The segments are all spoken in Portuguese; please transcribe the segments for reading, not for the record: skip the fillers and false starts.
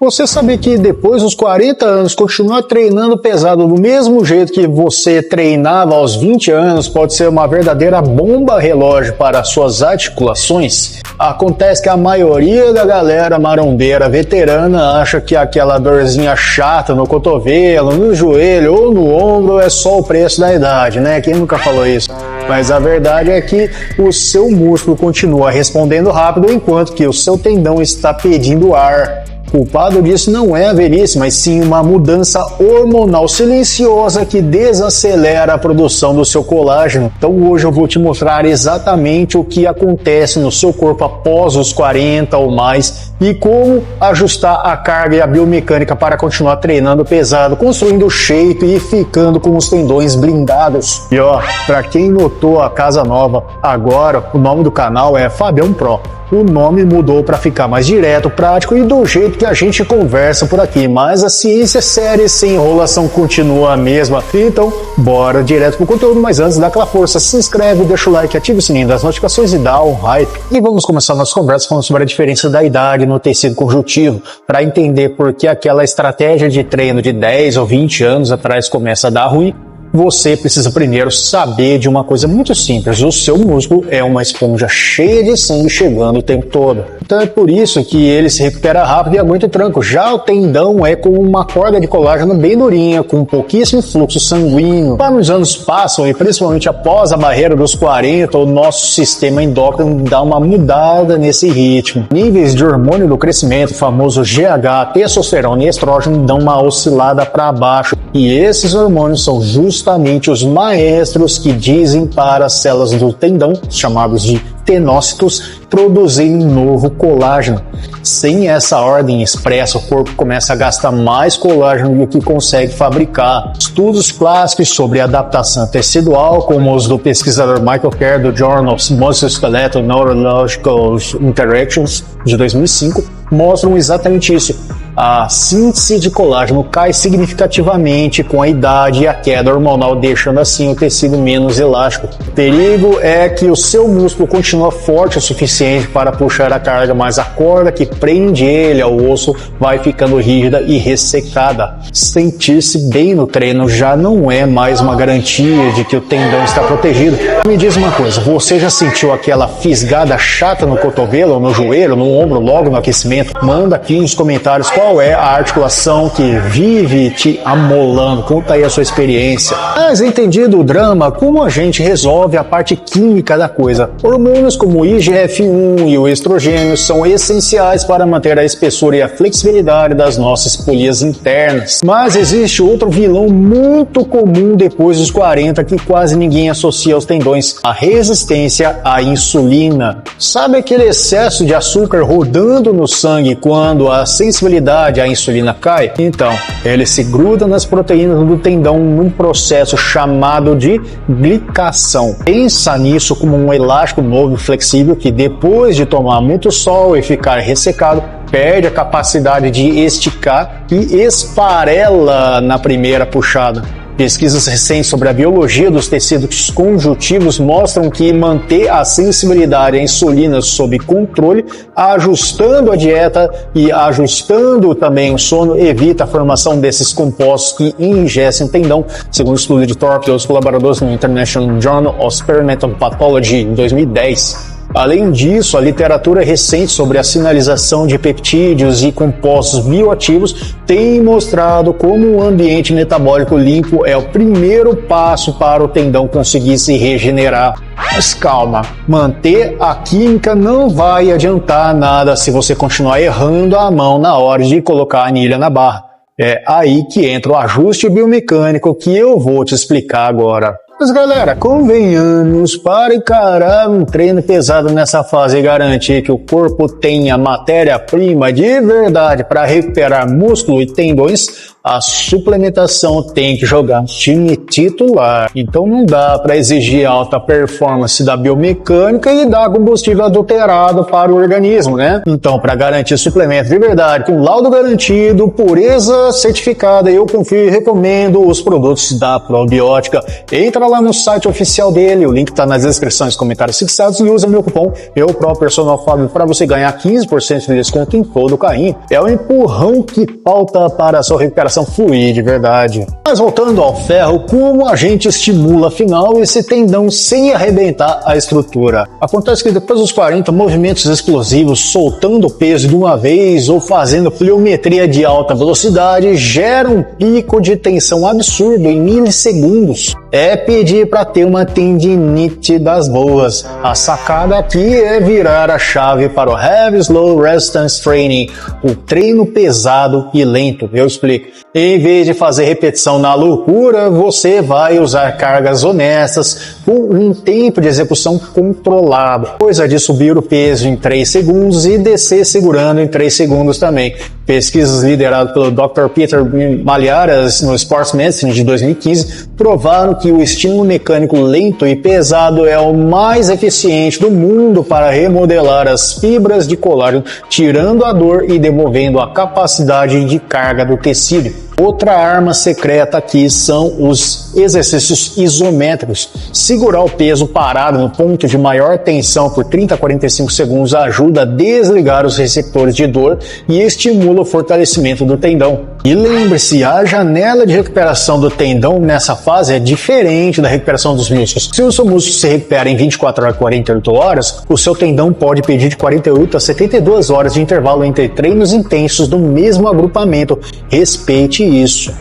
Você sabe que depois dos 40 anos, continuar treinando pesado do mesmo jeito que você treinava aos 20 anos pode ser uma verdadeira bomba relógio para suas articulações? Acontece que a maioria da galera marombeira veterana acha que aquela dorzinha chata no cotovelo, no joelho ou no ombro é só o preço da idade, né? Quem nunca falou isso? Mas a verdade é que o seu músculo continua respondendo rápido enquanto que o seu tendão está pedindo ar. O culpado disso não é a velhice, mas sim uma mudança hormonal silenciosa que desacelera a produção do seu colágeno. Então hoje eu vou te mostrar exatamente o que acontece no seu corpo após os 40 ou mais e como ajustar a carga e a biomecânica para continuar treinando pesado, construindo shape e ficando com os tendões blindados. E ó, para quem notou a casa nova, agora o nome do canal é Fabião Pro. O nome mudou para ficar mais direto, prático e do jeito que a gente conversa por aqui, mas a ciência séria e sem enrolação continua a mesma. Então, bora direto pro conteúdo, mas antes dá aquela força, se inscreve, deixa o like, ativa o sininho das notificações e dá um hype. E vamos começar nossa conversa falando sobre a diferença da idade no tecido conjuntivo, para entender por que aquela estratégia de treino de 10 ou 20 anos atrás começa a dar ruim. Você precisa primeiro saber de uma coisa muito simples: o seu músculo é uma esponja cheia de sangue chegando o tempo todo. Então é por isso que ele se recupera rápido e aguenta o tranco. Já o tendão é como uma corda de colágeno bem durinha, com pouquíssimo fluxo sanguíneo. Quando os anos passam e principalmente após a barreira dos 40, o nosso sistema endócrino dá uma mudada nesse ritmo. Níveis de hormônio do crescimento, famoso GH, testosterona e estrógeno, dão uma oscilada para baixo. E esses hormônios são justamente os maestros que dizem para as células do tendão, chamados de tenócitos, produzirem um novo colágeno. Sem essa ordem expressa, o corpo começa a gastar mais colágeno do que consegue fabricar. Estudos clássicos sobre adaptação tecidual, como os do pesquisador Michael Kerr do Journal of Musculoskeletal Neurological Interactions, de 2005, mostram exatamente isso. A síntese de colágeno cai significativamente com a idade e a queda hormonal, deixando assim o tecido menos elástico. O perigo é que o seu músculo continua forte o suficiente para puxar a carga, mas a corda que prende ele ao osso vai ficando rígida e ressecada. Sentir-se bem no treino já não é mais uma garantia de que o tendão está protegido. Me diz uma coisa, você já sentiu aquela fisgada chata no cotovelo, no joelho, no ombro, logo no aquecimento? Manda aqui nos comentários qual é a articulação que vive te amolando. Conta aí a sua experiência. Mas entendido o drama, como a gente resolve a parte química da coisa? Hormônios como o IGF-1 e o estrogênio são essenciais para manter a espessura e a flexibilidade das nossas polias internas. Mas existe outro vilão muito comum depois dos 40 que quase ninguém associa aos tendões: a resistência à insulina. Sabe aquele excesso de açúcar rodando no sangue quando a sensibilidade à insulina cai? Então, ele se gruda nas proteínas do tendão num processo chamado de glicação. Pensa nisso como um elástico novo e flexível que, depois de tomar muito sol e ficar ressecado, perde a capacidade de esticar e esfarela na primeira puxada. Pesquisas recentes sobre a biologia dos tecidos conjuntivos mostram que manter a sensibilidade à insulina sob controle, ajustando a dieta e ajustando também o sono, evita a formação desses compostos que enrijecem o tendão, segundo o estudo de Thorpe e os colaboradores no International Journal of Experimental Pathology em 2010. Além disso, a literatura recente sobre a sinalização de peptídeos e compostos bioativos tem mostrado como um ambiente metabólico limpo é o primeiro passo para o tendão conseguir se regenerar. Mas calma, manter a química não vai adiantar nada se você continuar errando a mão na hora de colocar a anilha na barra. É aí que entra o ajuste biomecânico que eu vou te explicar agora. Mas galera, convenhamos, para encarar um treino pesado nessa fase e garantir que o corpo tenha matéria-prima de verdade para recuperar músculo e tendões, a suplementação tem que jogar no time titular. Então não dá para exigir alta performance da biomecânica e dar combustível adulterado para o organismo, né? Então, para garantir suplemento de verdade, com laudo garantido, pureza certificada, eu confio e recomendo os produtos da Probiótica. Entra lá no site oficial dele, o link está nas descrições, comentários fixados, e usa meu cupom EuProPersonalFábio para você ganhar 15% de desconto em todo o carrinho. É o empurrão que falta para a sua recuperação fluir de verdade. Mas voltando ao ferro, como a gente estimula afinal esse tendão sem arrebentar a estrutura? Acontece que depois dos 40, movimentos explosivos, soltando peso de uma vez ou fazendo pliometria de alta velocidade, gera um pico de tensão absurdo em milissegundos. É pedir para ter uma tendinite das boas. A sacada aqui é virar a chave para o Heavy Slow Resistance Training, o treino pesado e lento. Eu explico. Em vez de fazer repetição na loucura, você vai usar cargas honestas com um tempo de execução controlado. Coisa de subir o peso em 3 segundos e descer segurando em 3 segundos também. Pesquisas lideradas pelo Dr. Peter Malharas no Sports Medicine de 2015 provaram que o estímulo mecânico lento e pesado é o mais eficiente do mundo para remodelar as fibras de colágeno, tirando a dor e devolvendo a capacidade de carga do tecido. Outra arma secreta aqui são os exercícios isométricos. Segurar o peso parado no ponto de maior tensão por 30 a 45 segundos ajuda a desligar os receptores de dor e estimula o fortalecimento do tendão. E lembre-se, a janela de recuperação do tendão nessa fase é diferente da recuperação dos músculos. Se o seu músculo se recupera em 24 a 48 horas, o seu tendão pode pedir de 48 a 72 horas de intervalo entre treinos intensos do mesmo agrupamento. Respeite isso.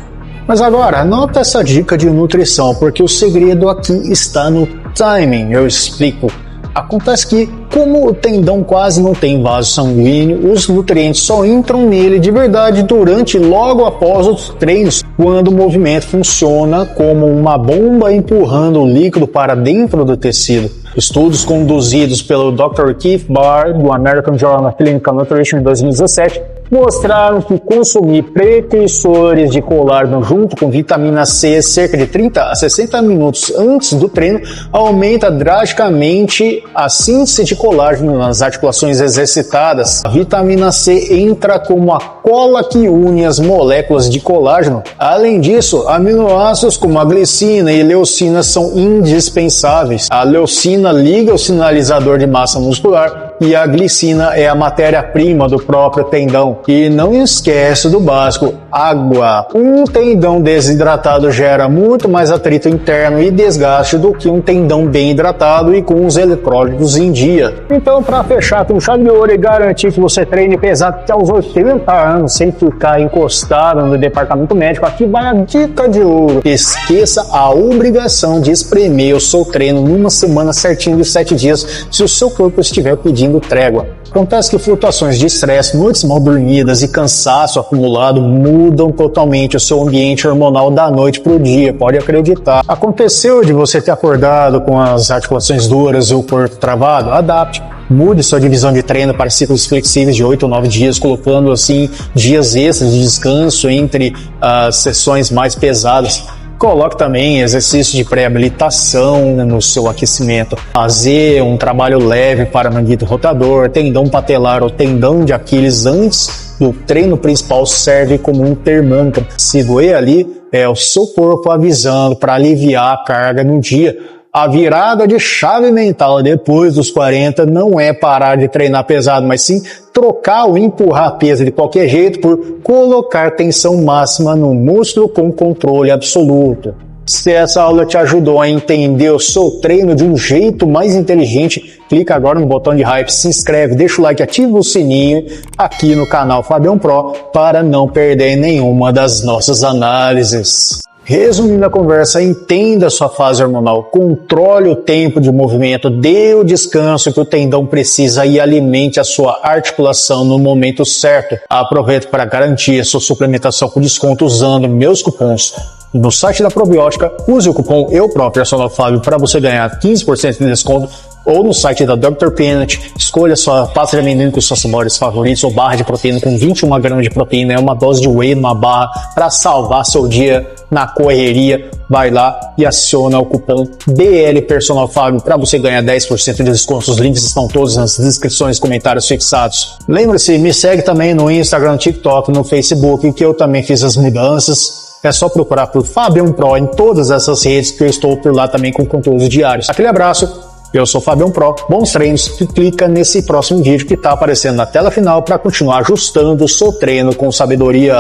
Mas agora, anota essa dica de nutrição, porque o segredo aqui está no timing. Eu explico. Acontece que, como o tendão quase não tem vaso sanguíneo, os nutrientes só entram nele de verdade durante e logo após os treinos, quando o movimento funciona como uma bomba empurrando o líquido para dentro do tecido. Estudos conduzidos pelo Dr. Keith Barr, do American Journal of Clinical Nutrition em 2017, mostraram que consumir precursores de colágeno junto com vitamina C cerca de 30 a 60 minutos antes do treino aumenta drasticamente a síntese de colágeno nas articulações exercitadas. A vitamina C entra como a cola que une as moléculas de colágeno. Além disso, aminoácidos como a glicina e leucina são indispensáveis. A leucina liga o sinalizador de massa muscular e a glicina é a matéria-prima do próprio tendão. E não esquece do básico, água. Um tendão desidratado gera muito mais atrito interno e desgaste do que um tendão bem hidratado e com os eletrólitos em dia. Então, para fechar com chave de ouro e garantir que você treine pesado até os 80 anos sem ficar encostado no departamento médico, aqui vai a dica de ouro. Esqueça a obrigação de espremer o seu treino numa semana certinho de 7 dias se o seu corpo estiver pedindo trégua. Acontece que flutuações de estresse, noites mal dormidas e cansaço acumulado mudam totalmente o seu ambiente hormonal da noite para o dia, pode acreditar. Aconteceu de você ter acordado com as articulações duras e o corpo travado? Adapte. Mude sua divisão de treino para ciclos flexíveis de 8 ou 9 dias, colocando assim dias extras de descanso entre as sessões mais pesadas. Coloque também exercícios de pré-habilitação no seu aquecimento. Fazer um trabalho leve para manguito rotador, tendão patelar ou tendão de Aquiles antes do treino principal serve como um termômetro. Se doer ali, é o seu corpo avisando para aliviar a carga no dia. A virada de chave mental depois dos 40 não é parar de treinar pesado, mas sim trocar ou empurrar peso de qualquer jeito por colocar tensão máxima no músculo com controle absoluto. Se essa aula te ajudou a entender o seu treino de um jeito mais inteligente, clica agora no botão de hype, se inscreve, deixa o like, ativa o sininho aqui no canal Fabião Pro para não perder nenhuma das nossas análises. Resumindo a conversa, entenda sua fase hormonal, controle o tempo de movimento, dê o descanso que o tendão precisa e alimente a sua articulação no momento certo. Aproveite para garantir a sua suplementação com desconto usando meus cupons. No site da Probiótica, use o cupom EuProPersonalFábio para você ganhar 15% de desconto ou no site da Dr. Peanut. Escolha sua pasta de amendoim com seus sabores favoritos ou barra de proteína com 21 gramas de proteína. É uma dose de whey numa barra para salvar seu dia na correria. Vai lá e aciona o cupom BL Personal Fábio para você ganhar 10% de desconto. Os links estão todos nas descrições e comentários fixados. Lembre-se, me segue também no Instagram, no TikTok, no Facebook, que eu também fiz as mudanças. É só procurar por Fabião Pro em todas essas redes, que eu estou por lá também com conteúdos diários. Aquele abraço, eu sou Fabião Pro, bons treinos, e clica nesse próximo vídeo que está aparecendo na tela final para continuar ajustando o seu treino com sabedoria.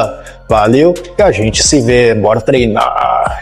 Valeu e a gente se vê, bora treinar!